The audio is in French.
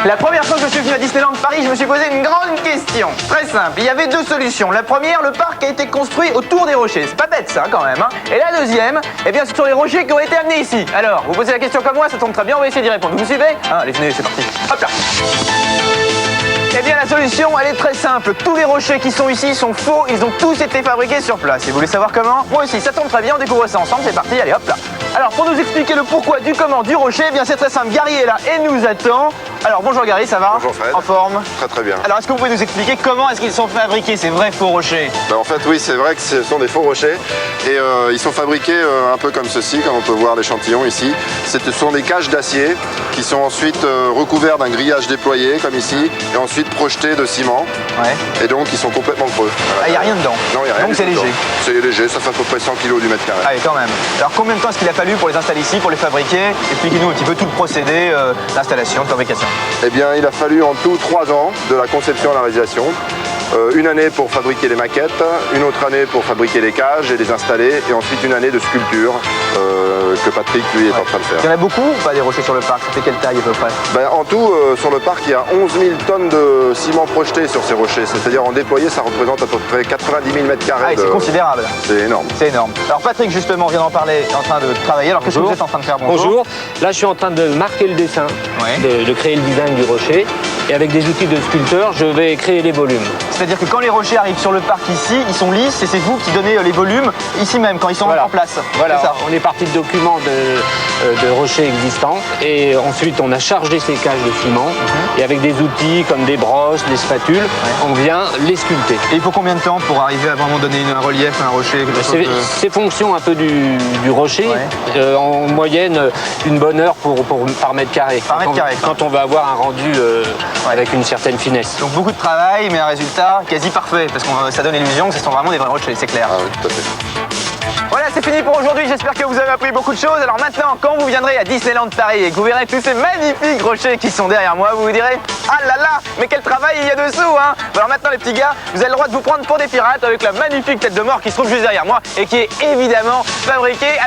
La première fois que je suis venu à Disneyland Paris, je me suis posé une grande question. Très simple, il y avait deux solutions. La première, le parc a été construit autour des rochers. C'est pas bête ça quand même, hein. Et la deuxième, eh bien ce sont les rochers qui ont été amenés ici. Alors, vous posez la question comme moi, ça tombe très bien, on va essayer d'y répondre. Vous me suivez? Allez, venez, c'est parti. Hop là. Eh bien la solution, elle est très simple. Tous les rochers qui sont ici sont faux, ils ont tous été fabriqués sur place. Et vous voulez savoir comment? Moi aussi, ça tombe très bien, on découvre ça ensemble, c'est parti, allez hop là. Alors pour nous expliquer le pourquoi du comment du rocher, eh bien c'est très simple, Gary est là et nous attend. Alors bonjour Gary, ça va? Bonjour Fred. En forme? Très très bien. Alors est-ce que vous pouvez nous expliquer comment est-ce qu'ils sont fabriqués ces vrais faux rochers? En fait oui, c'est vrai que ce sont des faux rochers et ils sont fabriqués un peu comme ceci, comme on peut voir l'échantillon ici. Ce sont des cages d'acier qui sont ensuite recouverts d'un grillage déployé comme ici et ensuite projetés de ciment. Ouais. Et donc ils sont complètement creux. Ah, il n'y a rien dedans? Non, il n'y a rien. Donc c'est léger? C'est léger, ça fait à peu près 100 kg du mètre carré. Allez quand même. Alors combien de temps est-ce qu'il a fallu pour les installer ici, pour les fabriquer? Expliquez-nous un petit peu tout le procédé d'installation, de fabrication. Eh bien il a fallu en tout 3 ans de la conception à la réalisation. Une année pour fabriquer les maquettes, une autre année pour fabriquer les cages et les installer, et ensuite une année de sculpture que Patrick lui est en train de faire. Il y en a beaucoup ou pas des rochers sur le parc? Ça fait quelle taille à peu près? En tout, sur le parc, il y a 11 000 tonnes de ciment projeté sur ces rochers, c'est-à-dire en déployé, ça représente à peu près 90 000 mètres carrés. C'est considérable. C'est énorme. C'est énorme. Alors Patrick justement vient d'en parler, en train de travailler. Alors qu'est-ce que vous êtes en train de faire? Bonjour. Là je suis en train de marquer le dessin, de créer le design du rocher. Et avec des outils de sculpteur, je vais créer les volumes. C'est-à-dire que quand les rochers arrivent sur le parc ici, ils sont lisses et c'est vous qui donnez les volumes ici même, quand ils sont en place. Voilà, ça. On est parti de documents de rochers existants et ensuite on a chargé ces cages de ciment et avec des outils comme des brosses, des spatules, on vient les sculpter. Et il faut combien de temps pour arriver à vraiment donner un relief à un rocher? C'est fonction un peu du rocher. En moyenne, une bonne heure par mètre carré. Par mètre carré. Quand on va avoir un rendu avec une certaine finesse. Donc beaucoup de travail, mais un résultat quasi parfait, parce que ça donne l'illusion que ce sont vraiment des vrais rochers, c'est clair. Ah oui, tout à fait. Voilà, c'est fini pour aujourd'hui. J'espère que vous avez appris beaucoup de choses. Alors maintenant, quand vous viendrez à Disneyland Paris et que vous verrez tous ces magnifiques rochers qui sont derrière moi, vous vous direz « Ah là là, mais quel travail il y a dessous, hein !» Alors maintenant, les petits gars, vous avez le droit de vous prendre pour des pirates avec la magnifique tête de mort qui se trouve juste derrière moi et qui est évidemment fabriquée